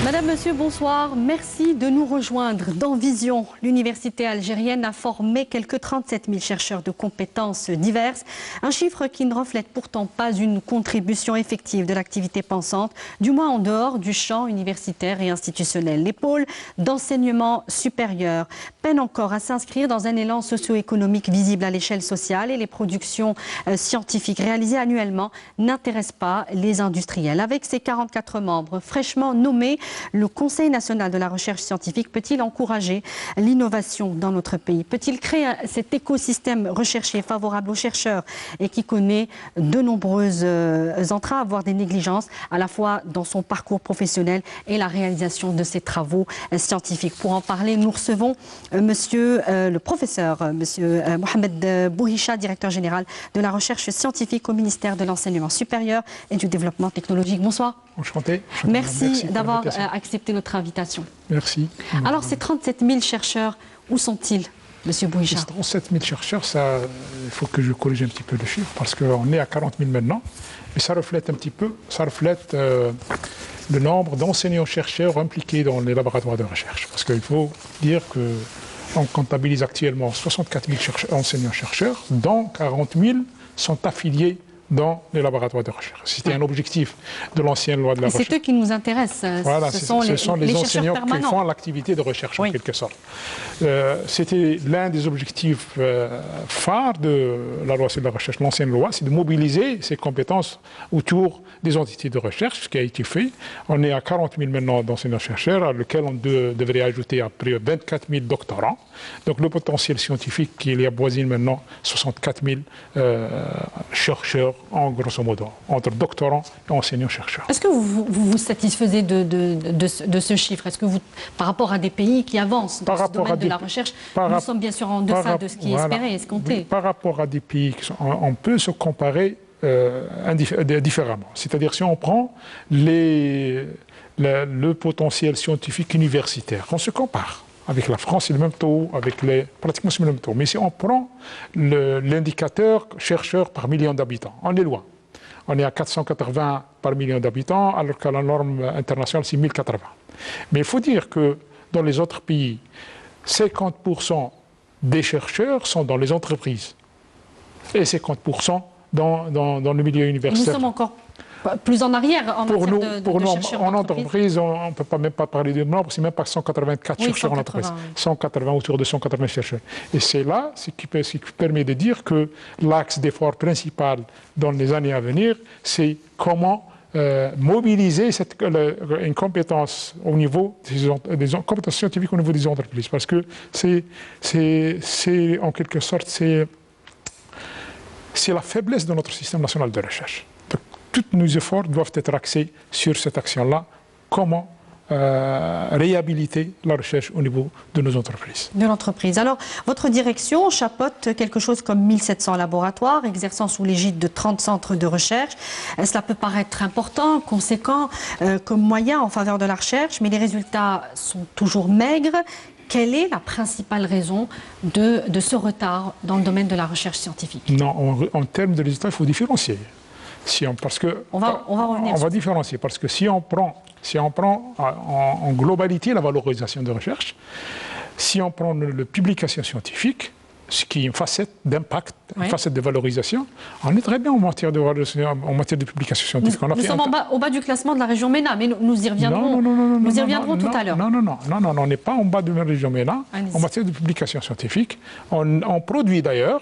Madame, Monsieur, bonsoir. Merci de nous rejoindre dans Vision. L'université algérienne a formé quelques 37 000 chercheurs de compétences diverses. Un chiffre qui ne reflète pourtant pas une contribution effective de l'activité pensante, du moins en dehors du champ universitaire et institutionnel. Les pôles d'enseignement supérieur peinent encore à s'inscrire dans un élan socio-économique visible à l'échelle sociale et les productions scientifiques réalisées annuellement n'intéressent pas les industriels. Avec ses 44 membres fraîchement nommés, le Conseil national de la recherche scientifique peut-il encourager l'innovation dans notre pays? Peut-il créer cet écosystème recherché favorable aux chercheurs et qui connaît de nombreuses entraves, voire des négligences, à la fois dans son parcours professionnel et la réalisation de ses travaux scientifiques? Pour en parler, nous recevons le professeur Mohamed Bouhicha, directeur général de la recherche scientifique au ministère de l'Enseignement supérieur et du Développement technologique. Bonsoir. Enchanté. Merci d'avoir accepté notre invitation. Merci. Alors, ces 37 000 chercheurs, où sont-ils, Monsieur Bouhicha? Ces 37 000 chercheurs, il faut que je corrige un petit peu le chiffre, parce qu'on est à 40 000 maintenant, mais ça reflète un petit peu, le nombre d'enseignants-chercheurs impliqués dans les laboratoires de recherche. Parce qu'il faut dire qu'on comptabilise actuellement 64 000 enseignants-chercheurs, dont 40 000 sont affiliés dans les laboratoires de recherche. C'était un objectif de l'ancienne loi de la recherche. C'est eux qui nous intéressent. Voilà, ce sont les enseignants qui font l'activité de recherche, en quelque sorte. C'était l'un des objectifs phares de la loi sur la recherche, l'ancienne loi, c'est de mobiliser ces compétences autour des entités de recherche, ce qui a été fait. On est à 40 000 maintenant d'enseignants-chercheurs, à lequel on devrait ajouter après 24 000 doctorants. Donc le potentiel scientifique qui y avoisine maintenant 64 000 chercheurs, en grosso modo, entre doctorants et enseignants-chercheurs. Est-ce que vous vous satisfaisez de ce chiffre? Est-ce que vous, par rapport à des pays qui avaient dans ce domaine de la recherche, nous sommes bien sûr en deçà de ce qui est espéré et escompté? Oui, par rapport à des pays, on peut se comparer différemment. C'est-à-dire si on prend le potentiel scientifique universitaire, on se compare. Avec la France, c'est le même taux, pratiquement c'est le même taux. Mais si on prend l'indicateur chercheur par million d'habitants, on est loin. On est à 480 par million d'habitants, alors que la norme internationale, c'est 1080. Mais il faut dire que dans les autres pays, 50% des chercheurs sont dans les entreprises et 50% dans le milieu universitaire. Nous sommes encore plus en arrière en matière de chercheurs en entreprise, on ne peut même pas parler de nombre, c'est même pas 184 chercheurs en entreprise. 180, autour de 180 chercheurs. Et c'est là ce qui permet de dire que l'axe d'effort principal dans les années à venir, c'est comment mobiliser une compétence au niveau des compétences scientifiques au niveau des entreprises. Parce que c'est en quelque sorte, c'est la faiblesse de notre système national de recherche. Tous nos efforts doivent être axés sur cette action-là. Comment réhabiliter la recherche au niveau de nos entreprises. De l'entreprise. Alors, votre direction chapeaute quelque chose comme 1700 laboratoires, exerçant sous l'égide de 30 centres de recherche. Cela peut paraître important, conséquent, comme moyen en faveur de la recherche, mais les résultats sont toujours maigres. Quelle est la principale raison de ce retard dans le domaine de la recherche scientifique? Non, en termes de résultats, il faut différencier. On va différencier, parce que si on prend en globalité la valorisation de recherche, si on prend la publication scientifique, ce qui est une facette d'impact, une facette de valorisation, on est très bien en matière de publication scientifique. Nous sommes au bas du classement de la région MENA, mais nous y reviendrons, nous y reviendrons tout à l'heure. Non, on n'est pas en bas de la région MENA en matière de publication scientifique. On produit d'ailleurs,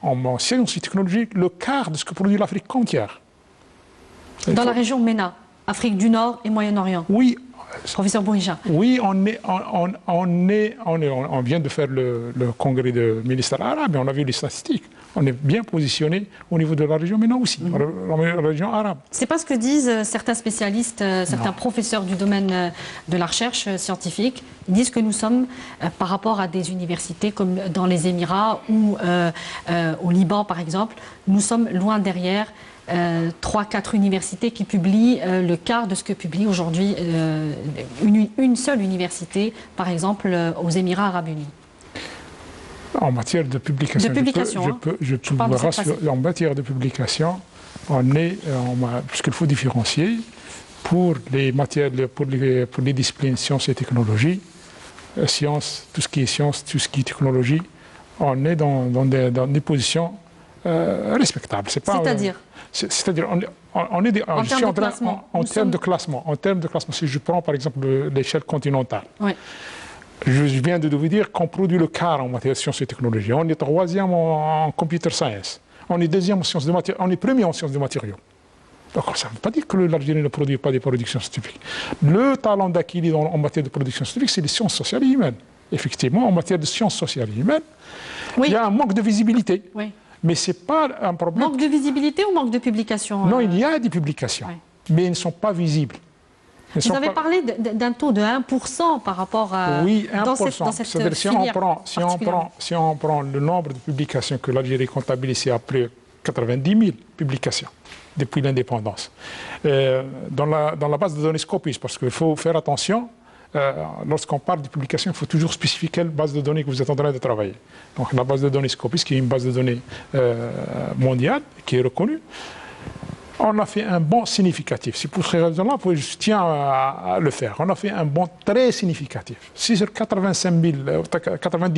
en sciences et technologies, le quart de ce que produit l'Afrique entière. Dans la région MENA, Afrique du Nord et Moyen-Orient. Oui. Professeur Bouhicha. Oui, on vient de faire le congrès de ministères arabes et on a vu les statistiques. On est bien positionné au niveau de la région MENA aussi, la région arabe. C'est pas ce que disent certains spécialistes, certains professeurs du domaine de la recherche scientifique. Ils disent que nous sommes, par rapport à des universités comme dans les Émirats ou au Liban par exemple, nous sommes loin derrière 3-4 universités qui publient le quart de ce que publie aujourd'hui une seule université, par exemple aux Émirats arabes unis. En matière de publication, je peux vous rassurer, en matière de publication, puisqu'il faut différencier, pour les matières, pour les disciplines sciences et technologies, sciences, tout ce qui est sciences, tout ce qui est technologie, on est dans des positions respectables. C'est-à-dire c'est-à-dire, on est en termes de classement. En termes de classement, si je prends par exemple l'échelle continentale, oui. Je viens de vous dire qu'on produit le quart en matière de sciences et technologies. On est troisième en computer science. On est deuxième en sciences de matériaux. On est premier en sciences de matériaux. Donc ça ne veut pas dire que l'Algérie ne produit pas des productions scientifiques. Le talent d'acquis en matière de production scientifique, c'est les sciences sociales et humaines. Effectivement, en matière de sciences sociales et humaines, oui. Il y a un manque de visibilité. Oui. Mais ce n'est pas un problème. Manque de visibilité ou manque de publications Non, il y a des publications, oui. Mais elles ne sont pas visibles. Vous avez parlé d'un taux de 1% par rapport à... Oui, 1%. Dans cette filière si on prend le nombre de publications que l'Algérie comptabilise, c'est après 90 000 publications depuis l'indépendance. Dans la base de données Scopus, parce qu'il faut faire attention, lorsqu'on parle de publication, il faut toujours spécifier quelle base de données que vous êtes en train de travailler. Donc la base de données Scopus, qui est une base de données mondiale, qui est reconnue, on a fait un bond significatif. C'est pour ces raisons-là que je tiens à le faire. On a fait un bond très significatif. Si sur 90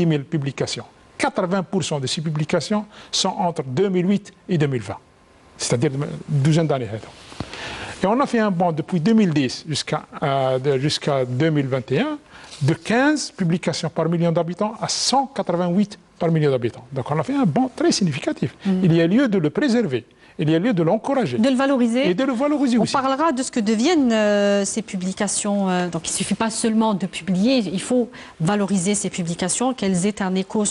000 publications, 80% de ces publications sont entre 2008 et 2020, c'est-à-dire une douzaine d'années. Et on a fait un bond depuis 2010 jusqu'à 2021 de 15 publications par million d'habitants à 188 par million d'habitants. Donc on a fait un bond très significatif. Il y a lieu de le préserver. Il y a lieu de l'encourager. De le valoriser. Et de le valoriser aussi. On parlera de ce que deviennent ces publications. Donc il ne suffit pas seulement de publier, il faut valoriser ces publications, qu'elles aient un écho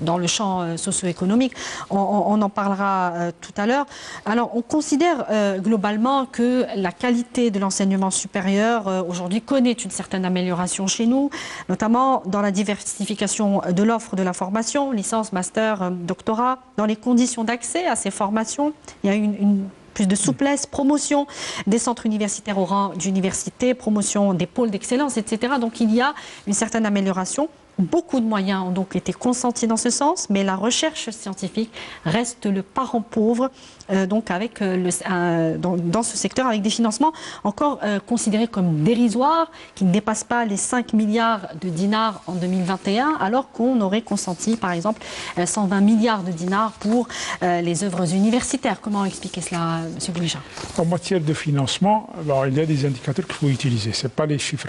dans le champ socio-économique. On en parlera tout à l'heure. Alors on considère globalement que la qualité de l'enseignement supérieur aujourd'hui connaît une certaine amélioration chez nous, notamment dans la diversification de l'offre de la formation, licence, master, doctorat, dans les conditions d'accès à ces formations. Il y a plus de souplesse, promotion des centres universitaires au rang d'université, promotion des pôles d'excellence, etc. Donc il y a une certaine amélioration. Beaucoup de moyens ont donc été consentis dans ce sens, mais la recherche scientifique reste le parent pauvre donc avec dans ce secteur, avec des financements encore considérés comme dérisoires, qui ne dépassent pas les 5 milliards de dinars en 2021, alors qu'on aurait consenti, par exemple, 120 milliards de dinars pour les œuvres universitaires. Comment expliquer cela, M. Boulicha? En matière de financement, alors, il y a des indicateurs qu'il faut utiliser. Ce n'est pas les chiffres...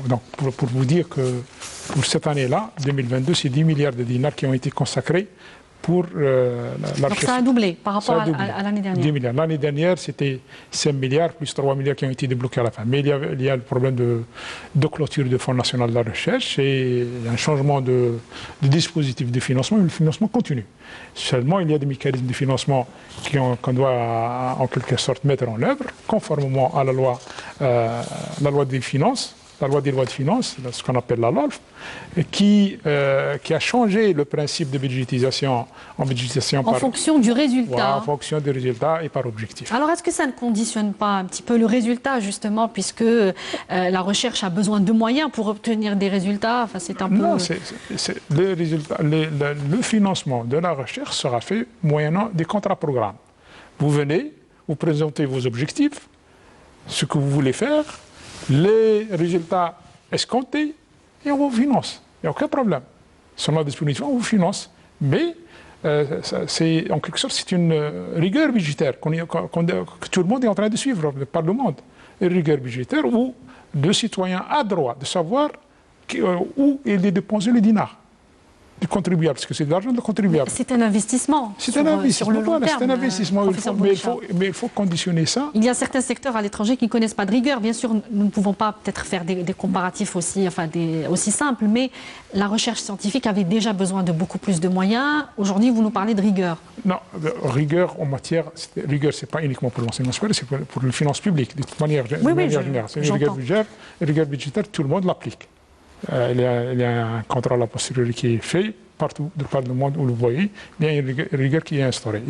donc, pour vous dire que pour cette année-là, 2022, c'est 10 milliards de dinars qui ont été consacrés pour la recherche. Donc ça a doublé par rapport à l'année dernière. 10 milliards. L'année dernière, c'était 5 milliards plus 3 milliards qui ont été débloqués à la fin. Mais il y a le problème de clôture du Fonds national de la recherche et un changement de dispositif de financement. Mais le financement continue. Seulement, il y a des mécanismes de financement qu'on doit en quelque sorte mettre en œuvre, conformément à la loi des finances. La loi des lois de finances, ce qu'on appelle la LOLF, qui a changé le principe de budgétisation en budgétisation en fonction du résultat. En fonction du résultat et par objectif. Alors est-ce que ça ne conditionne pas un petit peu le résultat, justement, puisque la recherche a besoin de moyens pour obtenir des résultats? Enfin, c'est un peu... Non, le financement de la recherche sera fait moyennant des contrats-programmes. Vous venez, vous présentez vos objectifs, ce que vous voulez faire, les résultats escomptés, et on vous finance. Il n'y a aucun problème. Sur la disponibilité, on vous finance. Mais en quelque sorte, c'est une rigueur budgétaire que tout le monde est en train de suivre par le monde. Une rigueur budgétaire où le citoyen a droit de savoir où il est dépensé les dinars du contribuable, parce que c'est de l'argent de contribuable. C'est un investissement. C'est un investissement. Sur le long terme, c'est un investissement. Mais il faut conditionner ça. Il y a certains secteurs à l'étranger qui ne connaissent pas de rigueur. Bien sûr, nous ne pouvons pas peut-être faire des comparatifs aussi simples, mais la recherche scientifique avait déjà besoin de beaucoup plus de moyens. Aujourd'hui, vous nous parlez de rigueur. Non, rigueur en matière... Rigueur, ce n'est pas uniquement pour l'enseignement supérieur, c'est pour les finances publiques, de toute manière générale. C'est une rigueur budgétaire, tout le monde l'applique. Il y a un contrôle a posteriori qui est fait partout par le monde où vous voyez. Il y a une rigueur qui est instaurée.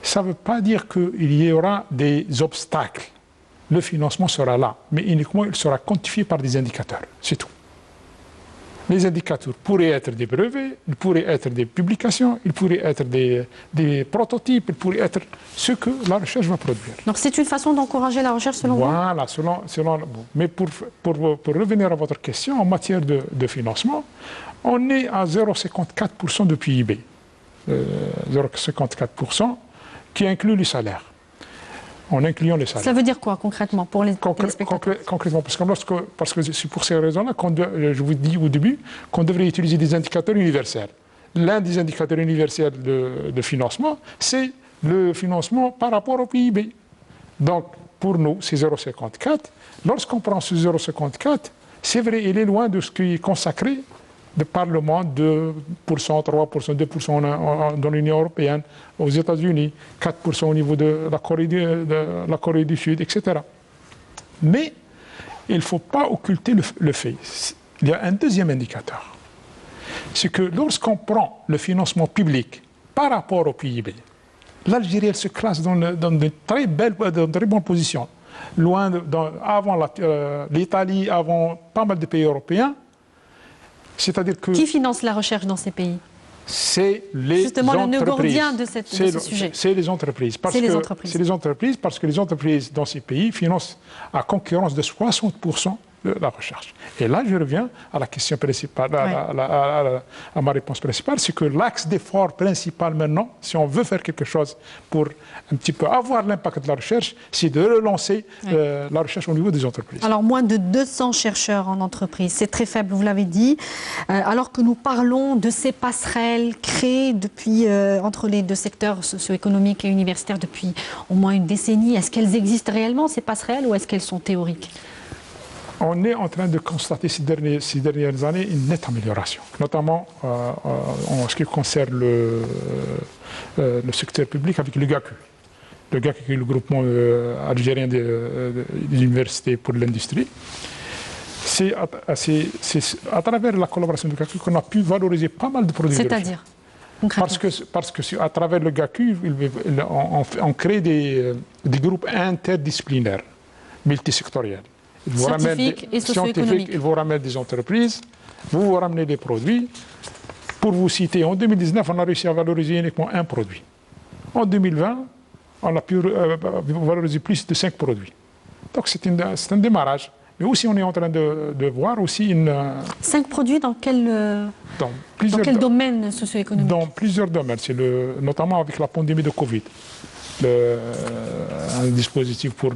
Ça ne veut pas dire qu'il y aura des obstacles. Le financement sera là, mais uniquement il sera quantifié par des indicateurs. C'est tout. Les indicateurs pourraient être des brevets, ils pourraient être des publications, ils pourraient être des prototypes, ils pourraient être ce que la recherche va produire. Donc c'est une façon d'encourager la recherche selon vous? Voilà, mais pour revenir à votre question, en matière de financement, on est à 0,54% de PIB. 0,54% qui inclut les salaires. En incluant les salaires. Ça veut dire quoi concrètement pour les téléspectateurs? Concrètement, parce que c'est pour ces raisons-là je vous dis au début qu'on devrait utiliser des indicateurs universels. L'un des indicateurs universels de financement, c'est le financement par rapport au PIB. Donc, pour nous, c'est 0,54. Lorsqu'on prend ce 0,54, c'est vrai, il est loin de ce qui est consacré par le monde, 2%, 3%, 2% dans l'Union européenne, aux États-Unis, 4% au niveau de la Corée du Sud, etc. Mais il ne faut pas occulter le fait. Il y a un deuxième indicateur. C'est que lorsqu'on prend le financement public par rapport au PIB, l'Algérie se classe dans de très bonnes positions. Loin avant l'Italie, avant pas mal de pays européens. C'est-à-dire que... Qui finance la recherche dans ces pays? C'est les justement entreprises. Le nœud gordien de ce sujet. C'est les entreprises. C'est les entreprises parce que les entreprises dans ces pays financent à concurrence de 60% de la recherche. Et là, je reviens à la question principale, à ma réponse principale, c'est que l'axe d'effort principal maintenant, si on veut faire quelque chose pour un petit peu avoir l'impact de la recherche, c'est de relancer la recherche au niveau des entreprises. Alors, moins de 200 chercheurs en entreprise, c'est très faible, vous l'avez dit, alors que nous parlons de ces passerelles créées depuis, entre les deux secteurs socio-économiques et universitaires depuis au moins une décennie. Est-ce qu'elles existent réellement, ces passerelles, ou est-ce qu'elles sont théoriques? On est en train de constater ces dernières années une nette amélioration, notamment en ce qui concerne le secteur public avec le GACU. Le GACU qui est le groupement algérien des universités pour l'industrie. C'est à travers la collaboration du GACU qu'on a pu valoriser pas mal de produits. C'est-à-dire parce que à travers le GACU, on crée des groupes interdisciplinaires, multisectoriels. Scientifiques et socio-économiques. Ils vous ramènent des entreprises, vous ramenez des produits. Pour vous citer, en 2019, on a réussi à valoriser uniquement un produit. En 2020, on a pu valoriser plus de 5 produits. Donc c'est un démarrage. Mais aussi, on est en train de voir aussi une... 5 produits dans quel domaine socio-économique? Dans plusieurs domaines, notamment avec la pandémie de Covid. Un dispositif pour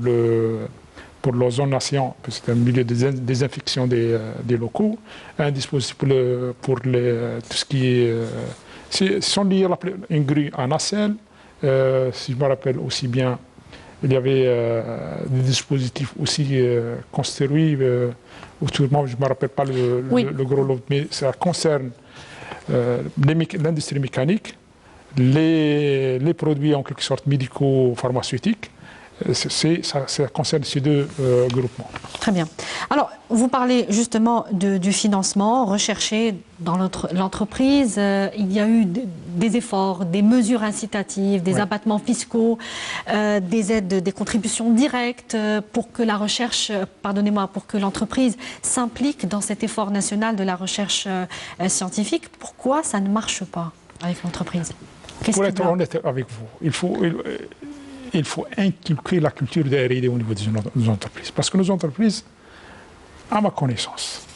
l'ozonation, c'est un milieu de désinfection des locaux, un dispositif pour tout ce qui est... sont liés à une grue en nacelle, si je me rappelle aussi bien, il y avait des dispositifs aussi construits autour, je ne me rappelle pas le gros lot, mais ça concerne l'industrie mécanique, les produits en quelque sorte médico-pharmaceutiques. Ça concerne ces deux groupements. Très bien. Alors, vous parlez justement du financement recherché dans l'entreprise. Il y a eu des efforts, des mesures incitatives, des abattements fiscaux, des aides, des contributions directes pour que la recherche, pour que l'entreprise s'implique dans cet effort national de la recherche scientifique. Pourquoi ça ne marche pas avec l'entreprise? Pour être honnête avec vous, il faut inculquer la culture de R&D au niveau de nos entreprises. Parce que nos entreprises, à ma connaissance,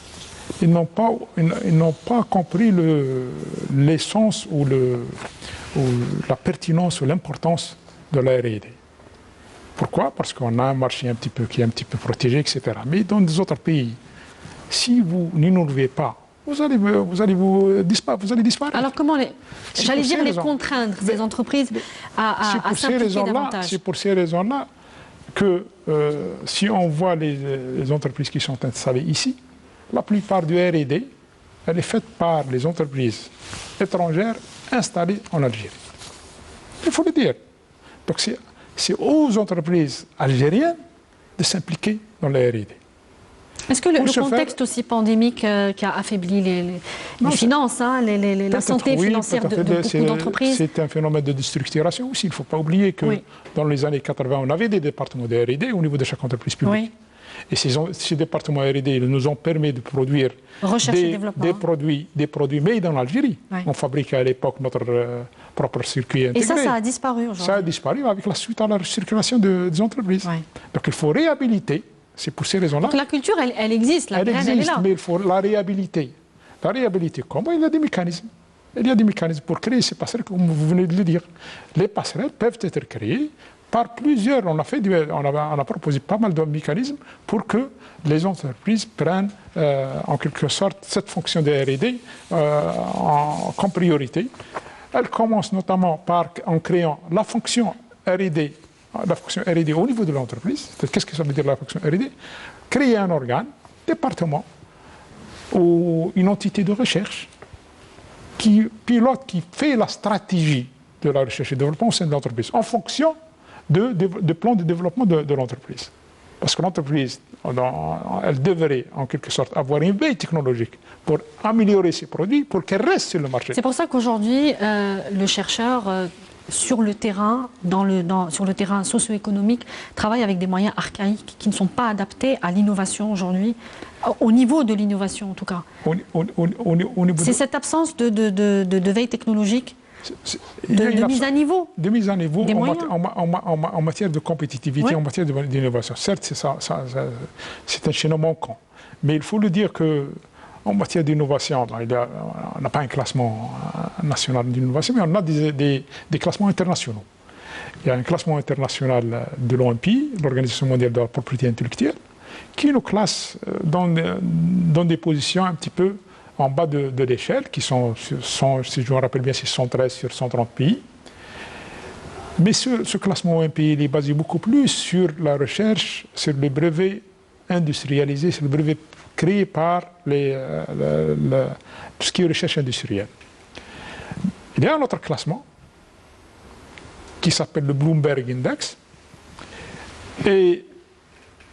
ils n'ont pas compris l'essence ou la pertinence ou l'importance de la R&D. Pourquoi? Parce qu'on a un marché qui est un petit peu protégé, etc. Mais dans des autres pays, si vous n'innovez pas, vous allez disparaître. Alors comment les contraindre, ces entreprises, à s'impliquer davantage? C'est pour ces raisons-là que si on voit les entreprises qui sont installées ici, la plupart du R&D, elle est faite par les entreprises étrangères installées en Algérie. Il faut le dire. Donc c'est aux entreprises algériennes de s'impliquer dans la R&D. Est-ce que le contexte aussi pandémique qui a affaibli les finances, la santé financière de beaucoup d'entreprises? C'est un phénomène de déstructuration aussi. Il ne faut pas oublier que dans les années 80, on avait des départements de R&D au niveau de chaque entreprise publique. Et ces départements R&D nous ont permis de produire des produits made en Algérie. Ouais. On fabriquait à l'époque notre propre circuit intégré. Et ça a disparu aujourd'hui. Ça a disparu avec la suite à la circulation des entreprises. Ouais. Donc il faut réhabiliter. C'est pour ces raisons-là. Donc la culture, elle existe, la graine, elle est là. Mais il faut la réhabiliter. La réhabiliter, comment? Il y a des mécanismes. Il y a des mécanismes pour créer ces passerelles, comme vous venez de le dire. Les passerelles peuvent être créées par plusieurs. On a proposé pas mal de mécanismes pour que les entreprises prennent en quelque sorte cette fonction de R&D comme priorité. Elle commence notamment en créant la fonction R&D au niveau de l'entreprise. Qu'est-ce que ça veut dire la fonction R&D? Créer un organe, département ou une entité de recherche qui pilote, qui fait la stratégie de la recherche et développement au sein de l'entreprise en fonction de plan de développement de l'entreprise. Parce que l'entreprise, elle devrait en quelque sorte avoir une veille technologique pour améliorer ses produits, pour qu'elle reste sur le marché. C'est pour ça qu'aujourd'hui, le chercheur, sur le terrain, sur le terrain socio-économique, travaille avec des moyens archaïques qui ne sont pas adaptés à l'innovation aujourd'hui, au niveau de l'innovation en tout cas. C'est cette absence de veille technologique, de mise à niveau. De mise à niveau en matière de compétitivité, en matière d'innovation. Certes, c'est un chaînon manquant. Mais il faut le dire qu'en matière d'innovation, on n'a pas un classement national d'innovation, mais on a des classements internationaux. Il y a un classement international de l'OMPI, l'Organisation mondiale de la propriété intellectuelle, qui nous classe dans des positions un petit peu en bas de l'échelle, qui sont, si je me rappelle bien, c'est 113 sur 130 pays. Mais ce classement OMPI il est basé beaucoup plus sur la recherche, sur les brevets industrialisés, sur les brevets créés par tout ce qui est recherche industrielle. Il y a un autre classement qui s'appelle le Bloomberg Index, et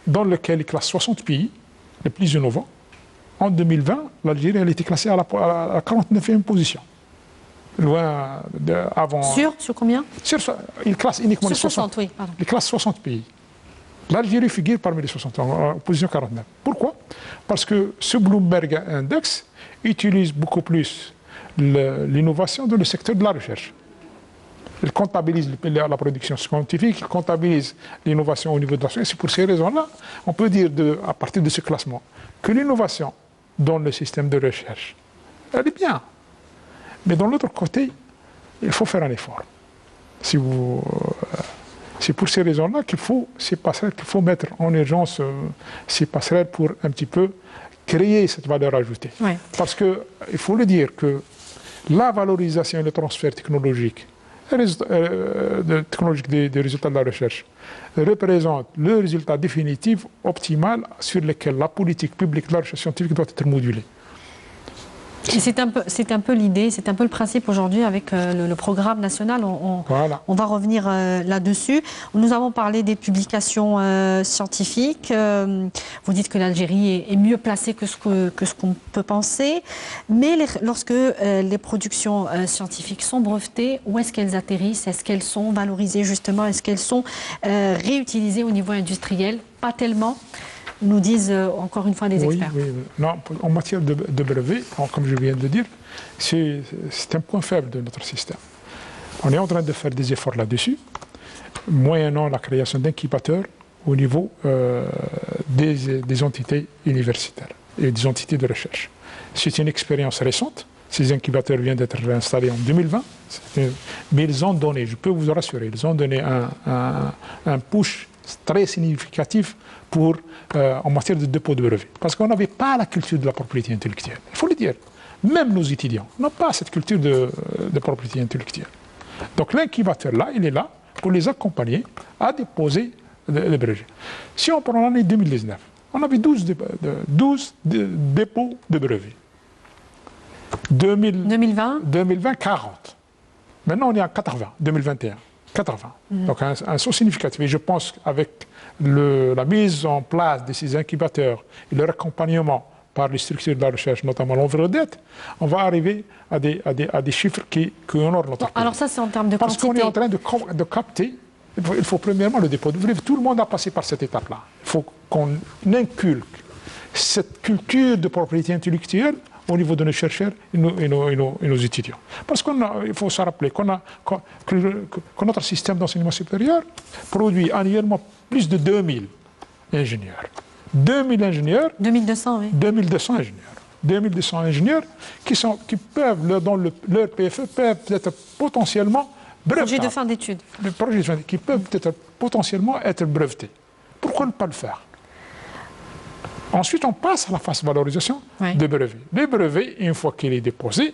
dans lequel il classe 60 pays les plus innovants. En 2020, l'Algérie a été classée à la 49e position. Loin avant. Sur combien? Il classe uniquement sur les 60. Oui, pardon. Il classe 60 pays. L'Algérie figure parmi les 60, en position 49. Pourquoi? Parce que ce Bloomberg Index utilise beaucoup plus l'innovation dans le secteur de la recherche. Il comptabilise la production scientifique, il comptabilise l'innovation au niveau de la recherche. C'est pour ces raisons-là, on peut dire à partir de ce classement que l'innovation dans le système de recherche, elle est bien. Mais de l'autre côté, il faut faire un effort. C'est pour ces raisons-là qu'il faut mettre en urgence ces passerelles pour un petit peu créer cette valeur ajoutée. Ouais. Parce qu'il faut le dire que la valorisation et le transfert technologique des résultats de la recherche représente le résultat définitif, optimal, sur lequel la politique publique de la recherche scientifique doit être modulée. Et c'est un peu l'idée, c'est un peu le principe aujourd'hui avec le programme national. On va revenir là-dessus. Nous avons parlé des publications scientifiques. Vous dites que l'Algérie est mieux placée que ce qu'on peut penser. Mais lorsque les productions scientifiques sont brevetées, où est-ce qu'elles atterrissent? Est-ce qu'elles sont valorisées justement? Est-ce qu'elles sont réutilisées au niveau industriel? Pas tellement. Nous disent encore une fois des experts. Oui. Non, en matière de brevets, comme je viens de le dire, c'est un point faible de notre système. On est en train de faire des efforts là-dessus, moyennant la création d'incubateurs au niveau des entités universitaires et des entités de recherche. C'est une expérience récente. Ces incubateurs viennent d'être installés en 2020, mais ils ont donné, je peux vous rassurer, ils ont donné un push très significatif en matière de dépôt de brevets. Parce qu'on n'avait pas la culture de la propriété intellectuelle. Il faut le dire. Même nos étudiants n'ont pas cette culture de propriété intellectuelle. Donc l'incubateur là, il est là pour les accompagner à déposer les brevets. Si on prend l'année 2019, on avait 12 dépôts de brevets. 2020, 40. Maintenant, on est à 80, 2021. 80. Donc un saut significatif. Et je pense qu'avec la mise en place de ces incubateurs et leur accompagnement par les structures de la recherche, notamment l'Enverodet, on va arriver à des chiffres qui honorent notre pays. Alors ça, c'est en termes de quantité. Parce qu'on est en train de capter il faut premièrement le dépôt de brevets. Tout le monde a passé par cette étape-là. Il faut qu'on inculque cette culture de propriété intellectuelle au niveau de nos chercheurs et nos étudiants. Parce qu'il faut se rappeler que notre système d'enseignement supérieur produit annuellement plus de 2000 ingénieurs. 2000 ingénieurs. 2200, oui. 2200 ingénieurs. 2200 ingénieurs qui peuvent, dans leur PFE, peuvent être potentiellement brevetables. Projet de fin d'études. Les projets de fin d'études qui peuvent être potentiellement être brevetés. Pourquoi ne pas le faire? Ensuite, on passe à la phase de valorisation des brevets. Les brevets, une fois qu'il est déposé,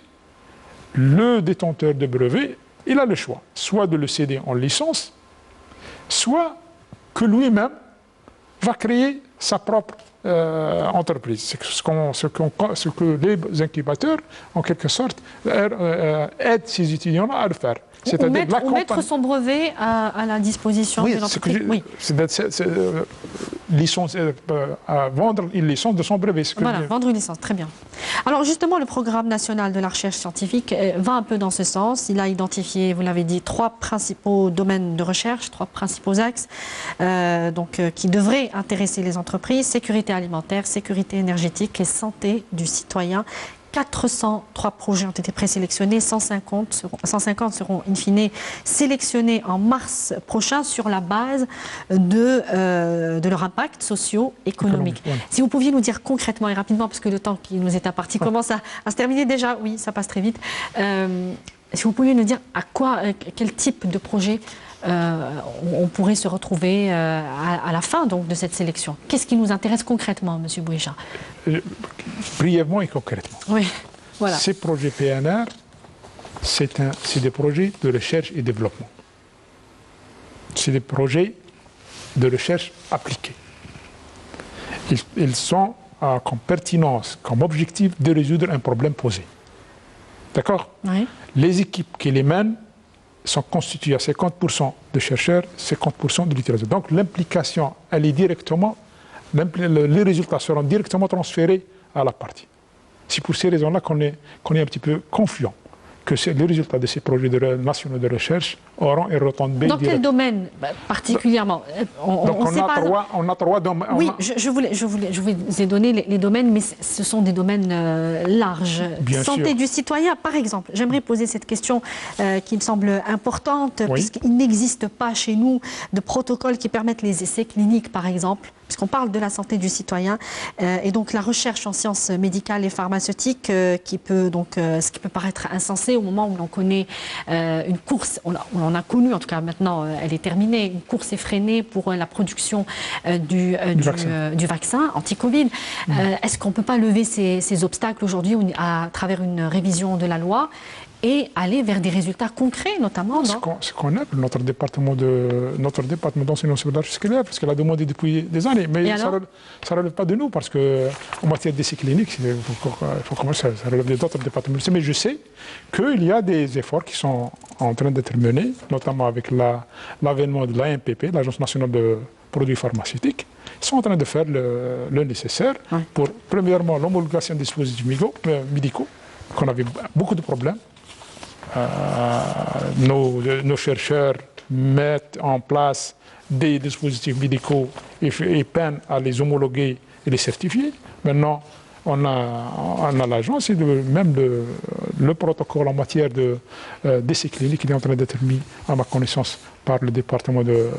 le détenteur de brevet, il a le choix, soit de le céder en licence, soit que lui-même va créer sa propre entreprise. C'est ce que les incubateurs, en quelque sorte, aident ces étudiants à le faire. Ou mettre son brevet à la disposition de l'entreprise. Oui, vendre une licence de son brevet. Voilà, vendre une licence, très bien. Alors justement, le programme national de la recherche scientifique va un peu dans ce sens. Il a identifié, vous l'avez dit, 3 principaux domaines de recherche, 3 principaux axes qui devraient intéresser les entreprises: sécurité alimentaire, sécurité énergétique et santé du citoyen. 403 projets ont été présélectionnés, 150 seront in fine sélectionnés en mars prochain sur la base de leur impact socio-économique. Ouais. Si vous pouviez nous dire concrètement et rapidement, parce que le temps qui nous est imparti commence à se terminer déjà, oui, ça passe très vite, si vous pouviez nous dire quel type de projet on pourrait se retrouver à la fin donc, de cette sélection. Qu'est-ce qui nous intéresse concrètement, M. Bouhicha? Brièvement et concrètement. Oui, voilà. Ces projets PNR, c'est des projets de recherche et développement. C'est des projets de recherche appliquée. Ils sont comme pertinence, comme objectif de résoudre un problème posé. D'accord? Oui. Les équipes qui les mènent sont constituées à 50% de chercheurs, 50% de littérateurs. Donc l'implication, elle est directement, les résultats seront directement transférés à la partie. C'est pour ces raisons-là qu'on est un petit peu confiant que les résultats de ces projets nationaux de recherche auront et retombé. Dans quel domaine particulièrement? On a 3 domaines. Oui, je vous ai donné les domaines, mais ce sont des domaines larges. Bien Santé sûr. du citoyen, par exemple. J'aimerais poser cette question qui me semble importante, puisqu'il n'existe pas chez nous de protocole qui permettent les essais cliniques, par exemple, puisqu'on parle de la santé du citoyen, et donc la recherche en sciences médicales et pharmaceutiques, ce qui peut paraître insensé au moment où l'on connaît une course, on a connu, en tout cas maintenant elle est terminée, une course effrénée pour la production du vaccin anti-Covid. Est-ce qu'on ne peut pas lever ces obstacles aujourd'hui à travers une révision de la loi et aller vers des résultats concrets, notamment ce qu'on a, notre département d'enseignement supérieur scolaire, parce qu'elle a demandé depuis des années, mais ça ne relève pas de nous, parce qu'en matière d'essais cliniques, ça relève d'autres départements. Mais je sais qu'il y a des efforts qui sont en train d'être menés, notamment avec l'avènement de l'ANPP, l'Agence nationale de produits pharmaceutiques. Ils sont en train de faire le nécessaire pour, premièrement, l'homologation des dispositifs médicaux, qu'on avait beaucoup de problèmes. Nos chercheurs mettent en place des dispositifs médicaux et peinent à les homologuer et les certifier. Maintenant, on a l'agence et même le protocole en matière d'essais cliniques qui est en train d'être mis à ma connaissance par les 2 départements de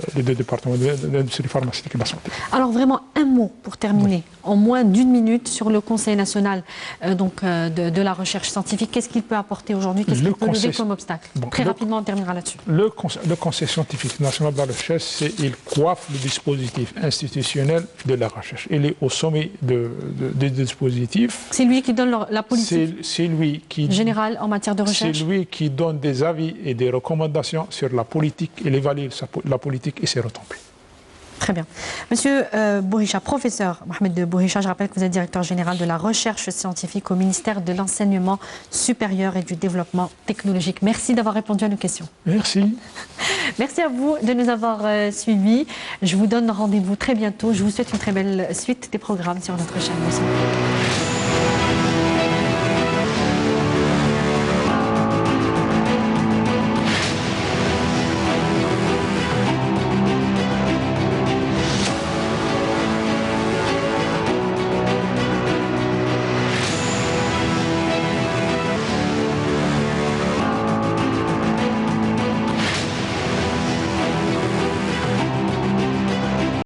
l'industrie pharmaceutique et de la santé. Alors vraiment un mot pour terminer, en moins d'1 minute, sur le Conseil national de la recherche scientifique. Qu'est-ce qu'il peut apporter aujourd'hui? Qu'est-ce qu'il peut lever comme obstacle? Très rapidement, on terminera là-dessus. Le Conseil scientifique national de la recherche, il coiffe le dispositif institutionnel de la recherche. Il est au sommet des dispositifs. C'est lui qui donne la politique générale en matière de recherche? C'est lui qui donne des avis et des recommandations sur la politique. Il évalue la politique et ses retombées. Très bien. Monsieur Bouhicha, professeur Mohamed Bouhicha, je rappelle que vous êtes directeur général de la recherche scientifique au ministère de l'Enseignement supérieur et du développement technologique. Merci d'avoir répondu à nos questions. Merci. Merci à vous de nous avoir suivis. Je vous donne rendez-vous très bientôt. Je vous souhaite une très belle suite des programmes sur notre chaîne. Merci.